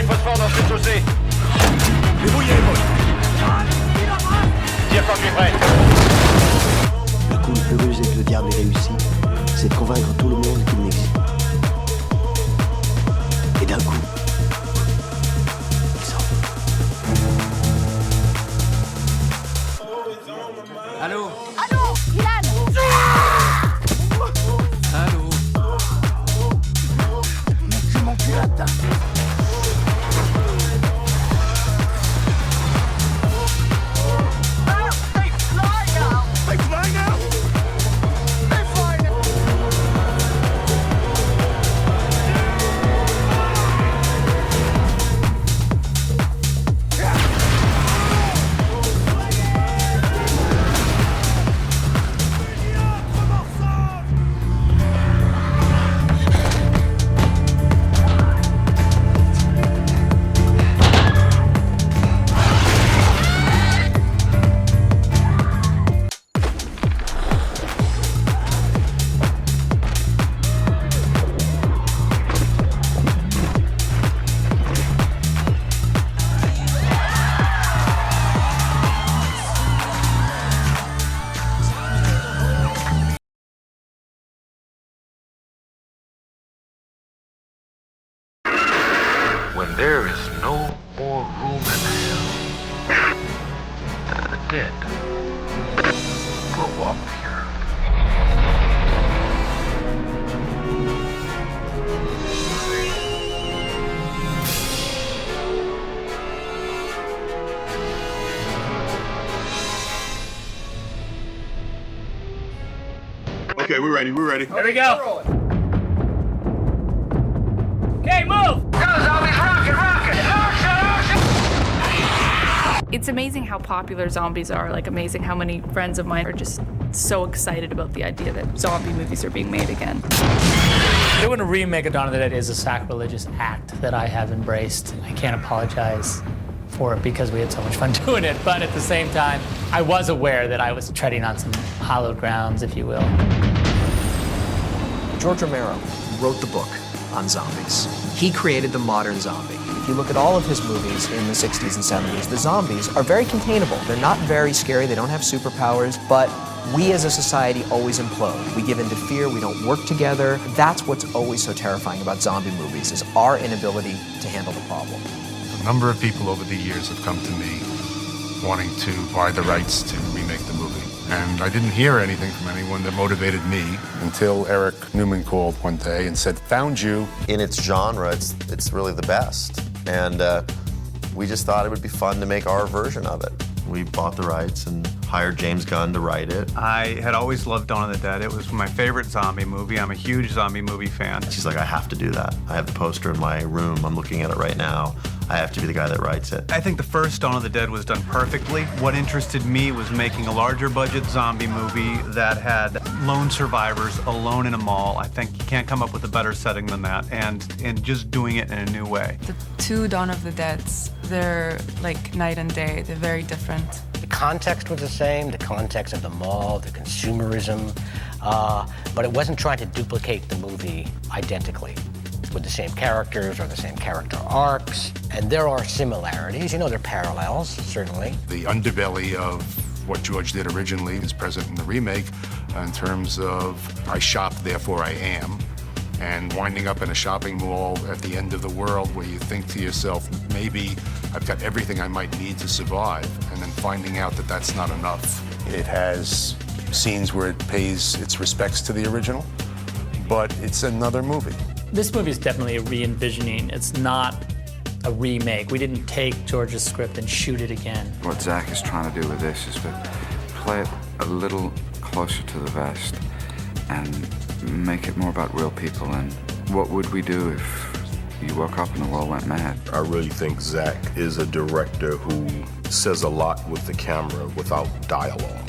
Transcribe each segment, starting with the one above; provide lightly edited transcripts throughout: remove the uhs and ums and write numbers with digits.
phosphore dans cette chaussée. Débrouillez, Paul. Tire quand tu es prêt. Le coup le plus rusé que le diable ait réussi, c'est de convaincre tout le monde qu'il n'existe pas. Et d'un coup, il sort. Allô? Allô, Ilan! Allô? Je m'en culotte. They fly now? They fly now! When there is no more room in hell, the dead will walk the earth. Okay, we're ready. Here we go. Okay, move! It's amazing how popular zombies are, like amazing how many friends of mine are just so excited about the idea that zombie movies are being made again. Doing a remake of Dawn of the Dead is a sacrilegious act that I have embraced. I can't apologize for it because we had so much fun doing it, but at the same time, I was aware that I was treading on some hallowed grounds, if you will. George Romero wrote the book on zombies. He created the modern zombie. If you look at all of his movies in the 60s and 70s, the zombies are very containable. They're not very scary, they don't have superpowers, but we as a society always implode. We give in to fear, we don't work together. That's what's always so terrifying about zombie movies, is our inability to handle the problem. A number of people over the years have come to me wanting to buy the rights to remake the movie. And I didn't hear anything from anyone that motivated me until Eric Newman called one day and said, "Found you." In its genre, it's really the best. And we just thought it would be fun to make our version of it. We bought the rights and hired James Gunn to write it. I had always loved Dawn of the Dead. It was my favorite zombie movie. I'm a huge zombie movie fan. She's like, I have to do that. I have the poster in my room. I'm looking at it right now. I have to be the guy that writes it. I think the first Dawn of the Dead was done perfectly. What interested me was making a larger budget zombie movie that had lone survivors alone in a mall. I think you can't come up with a better setting than that, and just doing it in a new way. The two Dawn of the Deads, they're like night and day. They're very different. The context was the same, the context of the mall, the consumerism, but it wasn't trying to duplicate the movie identically with the same characters or the same character arcs. And there are similarities, you know, there are parallels, certainly. The underbelly of what George did originally is present in the remake in terms of I shop, therefore I am. And winding up in a shopping mall at the end of the world where you think to yourself, maybe I've got everything I might need to survive, and then finding out that that's not enough. It has scenes where it pays its respects to the original, but it's another movie. This movie is definitely a re-envisioning. It's not a remake. We didn't take George's script and shoot it again. What Zach is trying to do with this is to play it a little closer to the vest and make it more about real people. And what would we do if you woke up and the world went mad? I really think Zach is a director who says a lot with the camera without dialogue.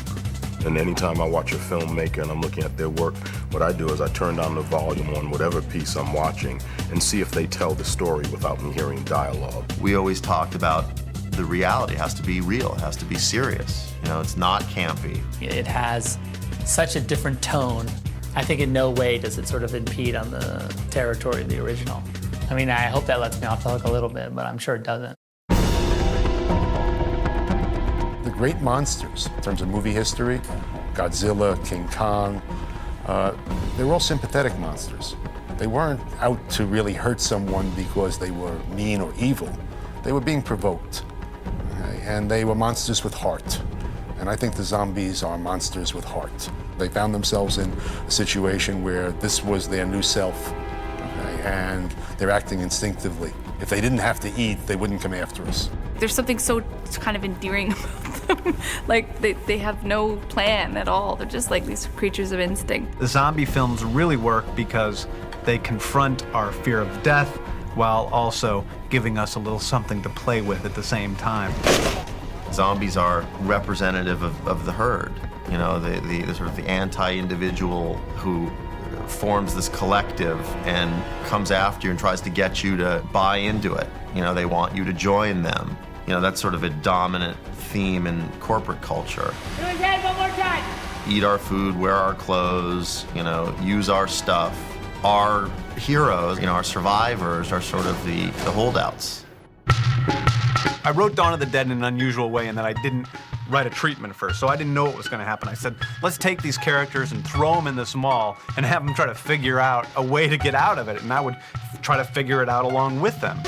And anytime I watch a filmmaker and I'm looking at their work, what I do is I turn down the volume on whatever piece I'm watching and see if they tell the story without me hearing dialogue. We always talked about the reality. It has to be real. It has to be serious. You know, it's not campy. It has such a different tone. I think in no way does it sort of impede on the territory of the original. I mean, I hope that lets me off the hook a little bit, but I'm sure it doesn't. The great monsters, in terms of movie history, Godzilla, King Kong, they were all sympathetic monsters. They weren't out to really hurt someone because they were mean or evil. They were being provoked, okay? And they were monsters with heart. And I think the zombies are monsters with heart. They found themselves in a situation where this was their new self, okay? And they're acting instinctively. If they didn't have to eat, they wouldn't come after us. There's something so kind of endearing about them. Like, they have no plan at all. They're just like these creatures of instinct. The zombie films really work because they confront our fear of death while also giving us a little something to play with at the same time. Zombies are representative of the herd. You know, the sort of the anti-individual who forms this collective and comes after you and tries to get you to buy into it. You know, they want you to join them. You know, that's sort of a dominant theme in corporate culture. Do it again, one more time. Eat our food, wear our clothes, you know, use our stuff. Our heroes, you know, our survivors are sort of the holdouts. I wrote Dawn of the Dead in an unusual way in that I didn't write a treatment first, so I didn't know what was going to happen. I said, let's take these characters and throw them in this mall and have them try to figure out a way to get out of it, and I would try to figure it out along with them.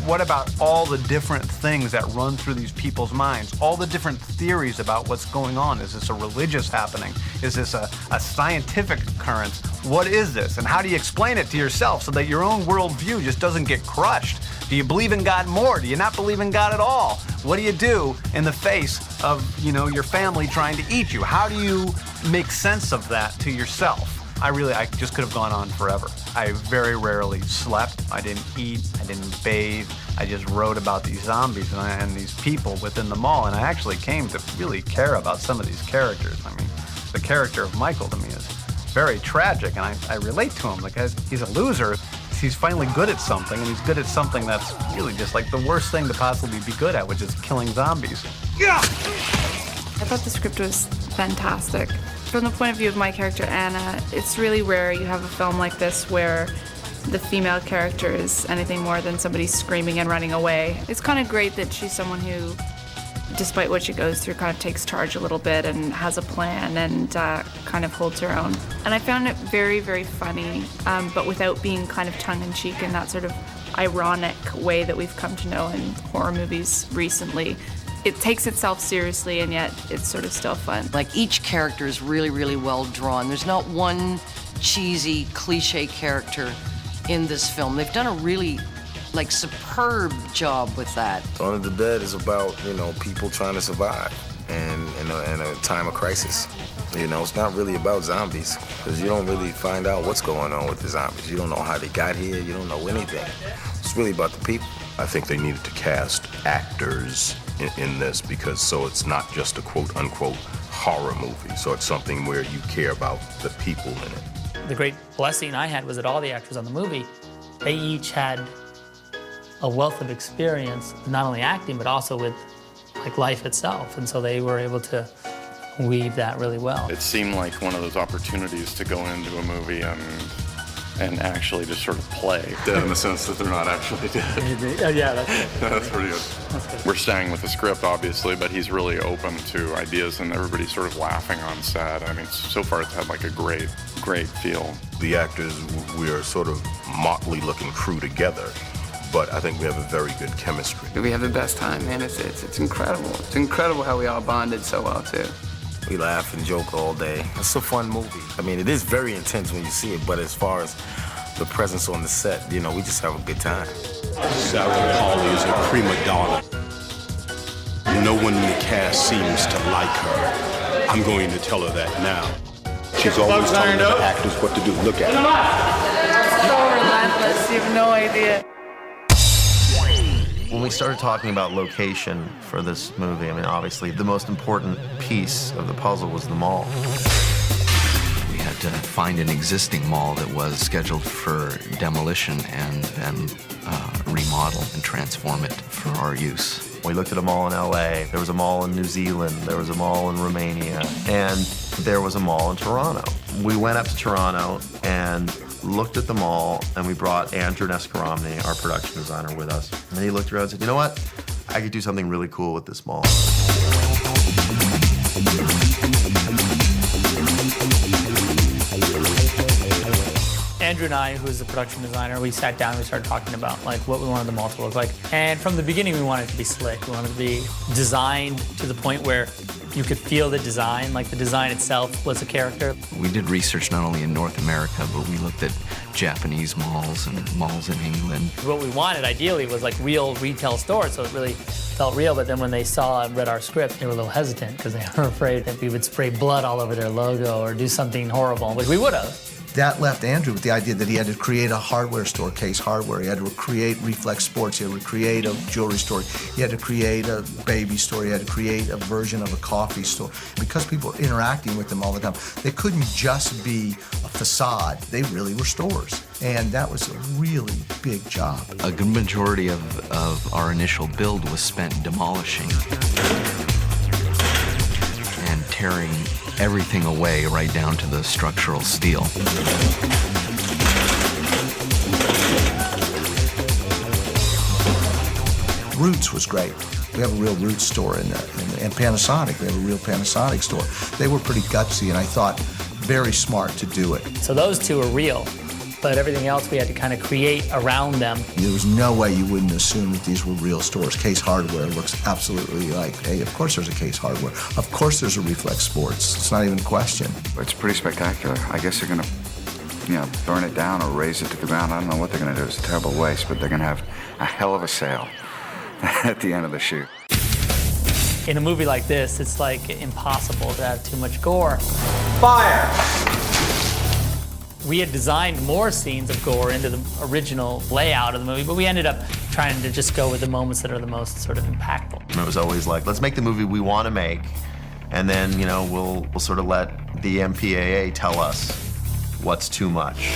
What about all the different things that run through these people's minds? All the different theories about what's going on. Is this a religious happening? Is this a scientific occurrence? What is this? And how do you explain it to yourself so that your own worldview just doesn't get crushed? Do you believe in God more? Do you not believe in God at all? What do you do in the face of, you know, your family trying to eat you? How do you make sense of that to yourself? I just could have gone on forever. I very rarely slept. I didn't eat. I didn't bathe. I just wrote about these zombies and these people within the mall, and I actually came to really care about some of these characters. I mean, the character of Michael to me is very tragic, and I relate to him. Like, he's a loser. He's finally good at something, and he's good at something that's really just like the worst thing to possibly be good at, which is killing zombies. Yeah! I thought the script was fantastic. From the point of view of my character, Anna, it's really rare you have a film like this where the female character is anything more than somebody screaming and running away. It's kind of great that she's someone who, despite what she goes through, kind of takes charge a little bit and has a plan and kind of holds her own. And I found it very, very funny, but without being kind of tongue-in-cheek in that sort of ironic way that we've come to know in horror movies recently. It takes itself seriously, and yet it's sort of still fun. Like, each character is really, really well drawn. There's not one cheesy, cliche character in this film. They've done a really, like, superb job with that. Dawn of the Dead is about, you know, people trying to survive and in a time of crisis. You know, it's not really about zombies, because you don't really find out what's going on with the zombies. You don't know how they got here. You don't know anything. It's really about the people. I think they needed to cast actors in this, because so it's not just a quote-unquote horror movie. So it's something where you care about the people in it. The great blessing I had was that all the actors on the movie, they each had a wealth of experience, not only acting, but also with, like, life itself. And so they were able to weave that really well. It seemed like one of those opportunities to go into a movie and actually just sort of play. Dead in the sense that they're not actually dead. Yeah, that's good. That's pretty good. That's good. We're staying with the script, obviously, but he's really open to ideas, and everybody's sort of laughing on set. I mean, so far it's had like a great feel. The actors, we are sort of motley looking crew together, but I think we have a very good chemistry. We have the best time, man. It's incredible. It's incredible how we all bonded so well, too. We laugh and joke all day. It's a fun movie. I mean, it is very intense when you see it, but as far as the presence on the set, you know, we just have a good time. Sarah Pauli is a prima donna. No one in the cast seems to like her. I'm going to tell her that now. She's always telling the actors what to do. Look at her. So relentless, you have no idea. When we started talking about location for this movie, I mean, obviously the most important piece of the puzzle was the mall. We had to find an existing mall that was scheduled for demolition and remodel and transform it for our use. We looked at a mall in LA, there was a mall in New Zealand, there was a mall in Romania, and there was a mall in Toronto. We went up to Toronto and looked at them all, and we brought Andrew Nescaramne, our production designer, with us. And he looked around and said, you know what? I could do something really cool with this mall. Andrew and I, who's the production designer, we sat down and we started talking about like what we wanted the mall to look like. And from the beginning, we wanted it to be slick. We wanted it to be designed to the point where you could feel the design, like the design itself was a character. We did research not only in North America, but we looked at Japanese malls and malls in England. What we wanted, ideally, was like real retail stores, so it really felt real. But then when they saw and read our script, they were a little hesitant because they were afraid that we would spray blood all over their logo or do something horrible, which we would have. That left Andrew with the idea that he had to create a hardware store, Case Hardware. He had to create Reflex Sports. He had to create a jewelry store. He had to create a baby store. He had to create a version of a coffee store. Because people were interacting with them all the time, they couldn't just be a facade. They really were stores. And that was a really big job. A good majority of our initial build was spent demolishing and tearing everything away right down to the structural steel. Roots was great. We have a real Roots store and Panasonic, we have a real Panasonic store. They were pretty gutsy and I thought very smart to do it. So those two are real, but everything else we had to kind of create around them. There was no way you wouldn't assume that these were real stores. Case Hardware looks absolutely like, hey, of course there's a Case Hardware. Of course there's a Reflex Sports. It's not even a question. It's pretty spectacular. I guess they're gonna, burn it down or raise it to the ground. I don't know what they're gonna do. It's a terrible waste, but they're gonna have a hell of a sale at the end of the shoot. In a movie like this, it's like impossible to have too much gore. Fire! We had designed more scenes of gore into the original layout of the movie, but we ended up trying to just go with the moments that are the most sort of impactful. And it was always like, let's make the movie we want to make, and then, we'll sort of let the MPAA tell us what's too much.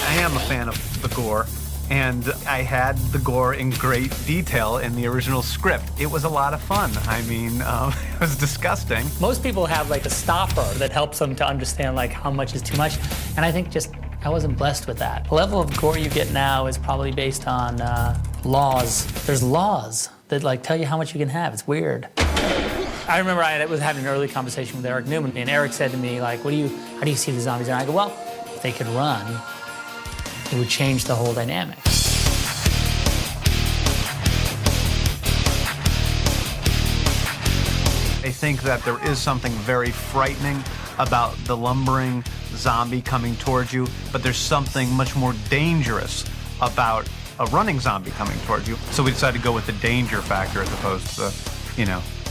I am a fan of the gore, and I had the gore in great detail in the original script. It was a lot of fun. I mean, it was disgusting. Most people have like a stopper that helps them to understand like how much is too much, and I think just I wasn't blessed with that. The level of gore you get now is probably based on laws. There's laws that like tell you how much you can have. It's weird. I remember I was having an early conversation with Eric Newman, and Eric said to me like, how do you see the zombies? And I go, well, if they could run, it would change the whole dynamic. I think that there is something very frightening about the lumbering zombie coming towards you, but there's something much more dangerous about a running zombie coming towards you. So we decided to go with the danger factor as opposed to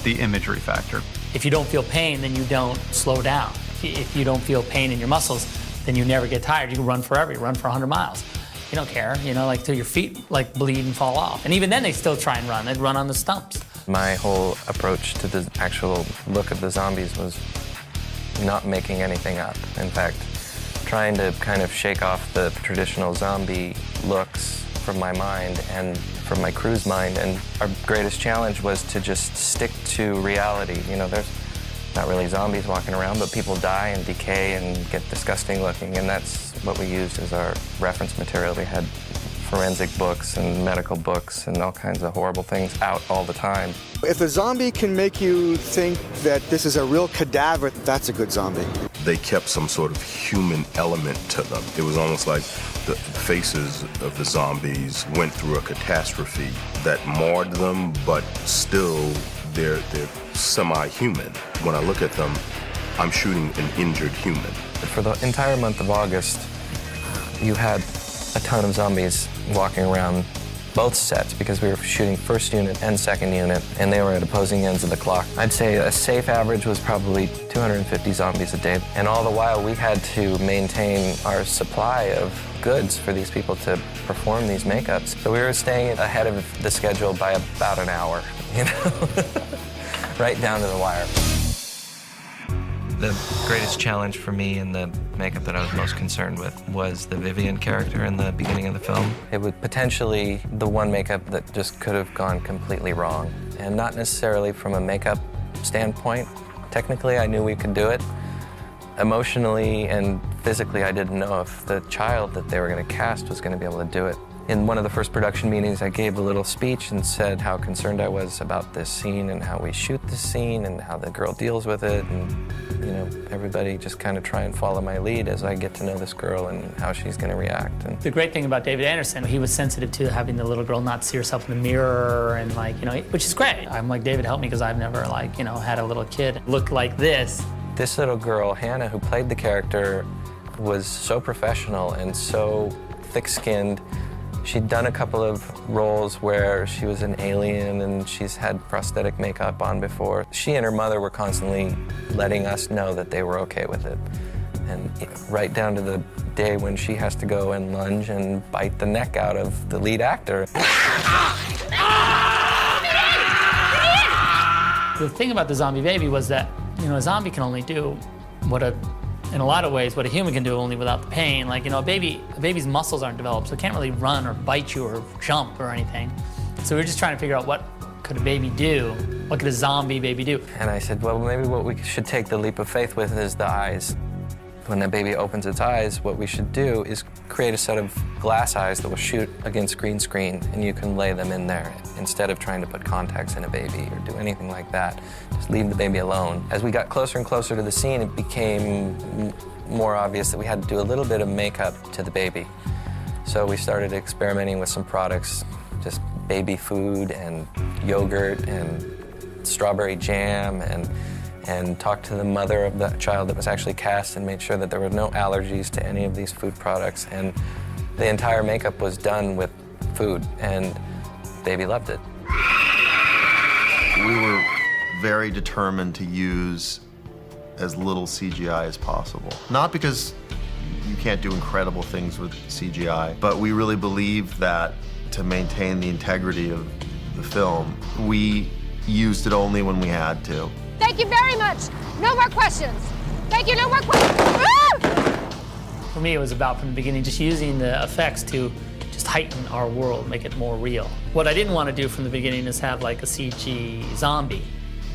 the imagery factor. If you don't feel pain, then you don't slow down. If you don't feel pain in your muscles, then you never get tired. You can run forever. You run for 100 miles. You don't care, like till your feet like bleed and fall off. And even then they still try and run. They'd run on the stumps. My whole approach to the actual look of the zombies was not making anything up. In fact, trying to kind of shake off the traditional zombie looks from my mind and from my crew's mind. And our greatest challenge was to just stick to reality. There's not really zombies walking around, but people die and decay and get disgusting looking, and that's what we used as our reference material. We had forensic books and medical books and all kinds of horrible things out all the time. If a zombie can make you think that this is a real cadaver, that's a good zombie. They kept some sort of human element to them. It was almost like the faces of the zombies went through a catastrophe that marred them, but still they're semi-human. When I look at them, I'm shooting an injured human. For the entire month of August, you had a ton of zombies walking around both sets because we were shooting first unit and second unit, and they were at opposing ends of the clock. I'd say a safe average was probably 250 zombies a day, and all the while we had to maintain our supply of goods for these people to perform these makeups. So we were staying ahead of the schedule by about an hour, right down to the wire. The greatest challenge for me in the makeup that I was most concerned with was the Vivian character in the beginning of the film. It was potentially the one makeup that just could have gone completely wrong. And not necessarily from a makeup standpoint. Technically, I knew we could do it. Emotionally and physically, I didn't know if the child that they were going to cast was going to be able to do it. In one of the first production meetings, I gave a little speech and said how concerned I was about this scene and how we shoot this scene and how the girl deals with it. And, you know, everybody just kind of try and follow my lead as I get to know this girl and how she's going to react. And the great thing about David Anderson, he was sensitive to having the little girl not see herself in the mirror and, like, you know, which is great. I'm like, David, help me, because I've never, like, you know, had a little kid look like this. This little girl, Hannah, who played the character, was so professional and so thick-skinned. She'd done a couple of roles where she was an alien and she's had prosthetic makeup on before. She and her mother were constantly letting us know that they were okay with it. And right down to the day when she has to go and lunge and bite the neck out of the lead actor. The thing about the zombie baby was that, you know, a zombie can only do in a lot of ways, what a human can do, only without the pain. Like, you know, a baby's muscles aren't developed, so it can't really run or bite you or jump or anything. So we were just trying to figure out what could a baby do? What could a zombie baby do? And I said, well, maybe what we should take the leap of faith with is the eyes. When the baby opens its eyes, what we should do is create a set of glass eyes that will shoot against green screen, and you can lay them in there instead of trying to put contacts in a baby or do anything like that. Just leave the baby alone. As we got closer and closer to the scene, it became more obvious that we had to do a little bit of makeup to the baby. So we started experimenting with some products, just baby food and yogurt and strawberry jam, and talked to the mother of the child that was actually cast and made sure that there were no allergies to any of these food products. And the entire makeup was done with food, and baby loved it. We were very determined to use as little CGI as possible. Not because you can't do incredible things with CGI, but we really believe that to maintain the integrity of the film, we used it only when we had to. Thank you very much. No more questions. Thank you, no more questions. Ah! For me, it was about, from the beginning, just using the effects to just heighten our world, make it more real. What I didn't want to do from the beginning is have, like, a CG zombie,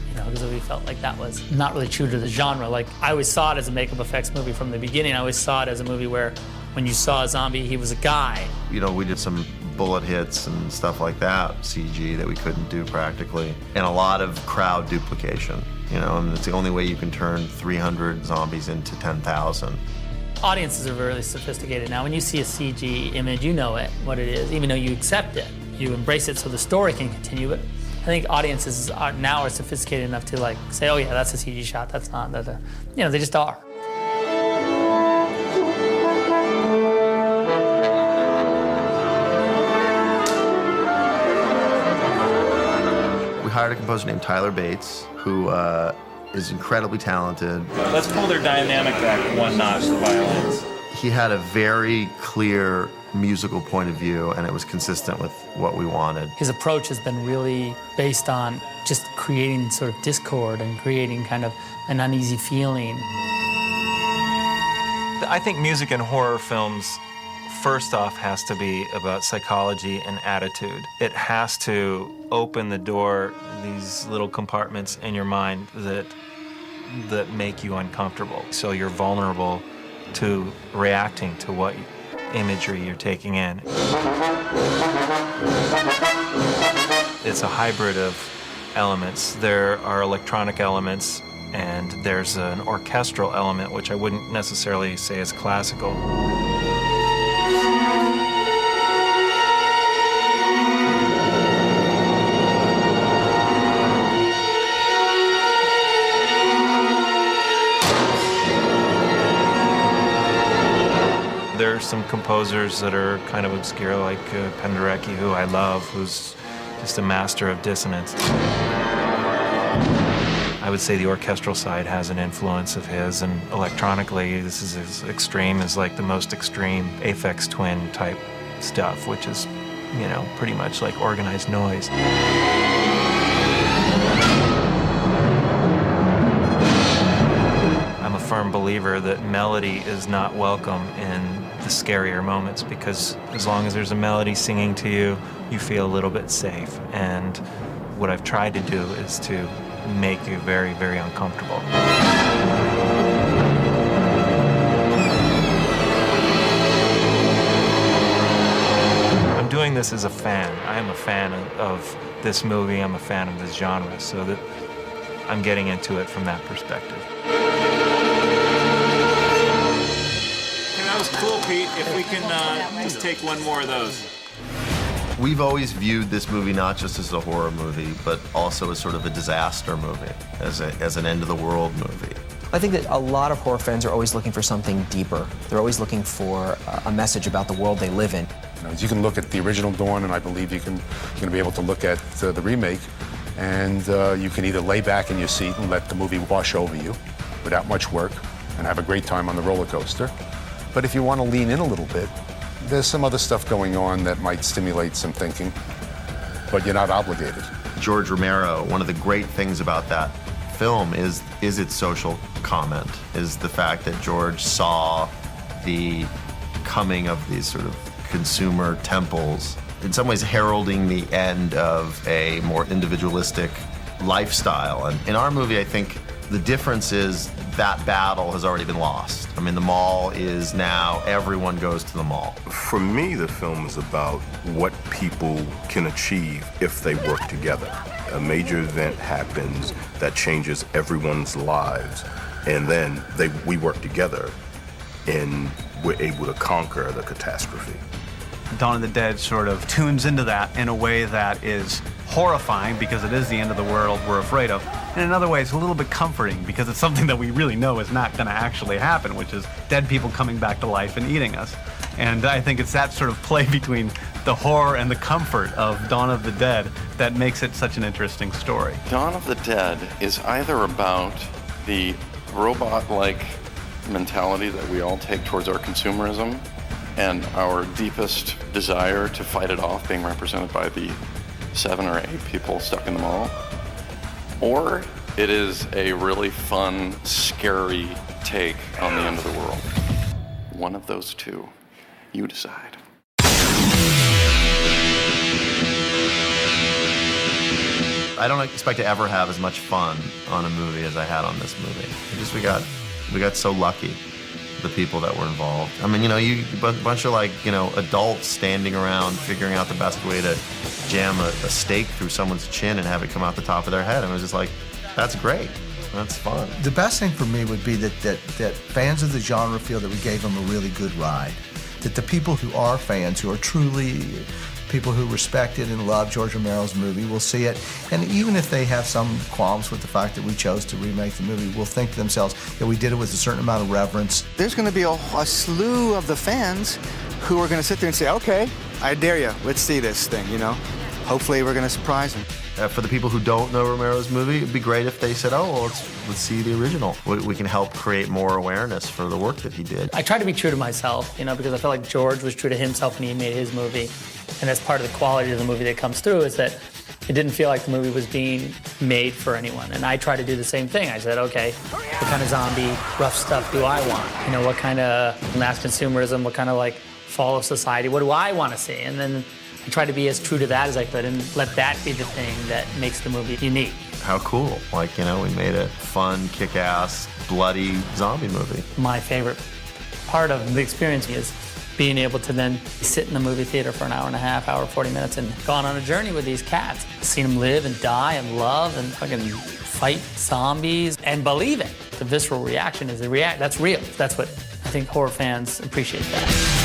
you know, because we felt like that was not really true to the genre. Like, I always saw it as a makeup effects movie from the beginning. I always saw it as a movie where when you saw a zombie, he was a guy. You know, we did some bullet hits and stuff like that, CG, that we couldn't do practically, and a lot of crowd duplication, you know, and it's the only way you can turn 300 zombies into 10,000. Audiences are really sophisticated now. When you see a CG image, you know what it is, even though you accept it. You embrace it so the story can continue, but I think audiences now are sophisticated enough to, like, say, oh yeah, that's a CG shot, that's not, you know, they just are. Hired a composer named Tyler Bates, who is incredibly talented. Let's pull their dynamic back one notch, the violins. He had a very clear musical point of view, and it was consistent with what we wanted. His approach has been really based on just creating sort of discord and creating kind of an uneasy feeling. I think music in horror films, first off, has to be about psychology and attitude. It has to open the door, these little compartments in your mind that make you uncomfortable. So you're vulnerable to reacting to what imagery you're taking in. It's a hybrid of elements. There are electronic elements, and there's an orchestral element, which I wouldn't necessarily say is classical. There's some composers that are kind of obscure, like Penderecki, who I love, who's just a master of dissonance. I would say the orchestral side has an influence of his, and electronically, this is as extreme as, like, the most extreme Aphex Twin type stuff, which is, you know, pretty much like organized noise. I'm a firm believer that melody is not welcome in the scarier moments, because as long as there's a melody singing to you, you feel a little bit safe. And what I've tried to do is to make you very, very uncomfortable. this as a fan. I am a fan of this movie. I'm a fan of this genre, so that I'm getting into it from that perspective. That was cool, Pete. If we can just take one more of those. We've always viewed this movie not just as a horror movie, but also as sort of a disaster movie, as an end-of-the-world movie. I think that a lot of horror fans are always looking for something deeper. They're always looking for a message about the world they live in. You can look at the original Dawn, and I believe you're going to be able to look at the remake, and you can either lay back in your seat and let the movie wash over you without much work and have a great time on the roller coaster. But if you want to lean in a little bit, there's some other stuff going on that might stimulate some thinking, but you're not obligated. George Romero, one of the great things about that film is its social comment, is the fact that George saw the coming of these sort of consumer temples, in some ways heralding the end of a more individualistic lifestyle. And in our movie, I think the difference is that battle has already been lost. I mean, the mall is now, everyone goes to the mall. For me, the film is about what people can achieve if they work together. A major event happens that changes everyone's lives, and then we work together, and we're able to conquer the catastrophe. Dawn of the Dead sort of tunes into that in a way that is horrifying because it is the end of the world we're afraid of. And in other ways, a little bit comforting because it's something that we really know is not going to actually happen, which is dead people coming back to life and eating us. And I think it's that sort of play between the horror and the comfort of Dawn of the Dead that makes it such an interesting story. Dawn of the Dead is either about the robot-like mentality that we all take towards our consumerism and our deepest desire to fight it off being represented by the 7 or 8 people stuck in the mall, or it is a really fun, scary take on the end of the world. One of those two. You decide. I don't expect to ever have as much fun on a movie as I had on this movie. We got so lucky, the people that were involved. I mean, you a bunch of adults standing around figuring out the best way to jam a steak through someone's chin and have it come out the top of their head. And it was just like, that's great. That's fun. The best thing for me would be that fans of the genre feel that we gave them a really good ride. That the people who are fans, who are truly people who respected and love George Romero's movie, will see it. And even if they have some qualms with the fact that we chose to remake the movie, will think to themselves that we did it with a certain amount of reverence. There's going to be a slew of the fans who are going to sit there and say, okay, I dare you, let's see this thing, Hopefully we're going to surprise them. For the people who don't know Romero's movie, it'd be great if they said, well, let's see the original. We can help create more awareness for the work that he did. I try to be true to myself, because I feel like George was true to himself when he made his movie. And that's part of the quality of the movie that comes through, is that it didn't feel like the movie was being made for anyone. And I try to do the same thing. I said, okay, what kind of zombie rough stuff do I want? What kind of mass consumerism, what kind of fall of society, what do I want to see? And then I try to be as true to that as I could and let that be the thing that makes the movie unique. How cool. We made a fun, kick-ass, bloody zombie movie. My favorite part of the experience is being able to then sit in the movie theater for an hour and a half, hour, 40 minutes, and gone on a journey with these cats. Seen them live and die and love and fucking fight zombies and believe it. The visceral reaction is that's real. That's what I think horror fans appreciate that.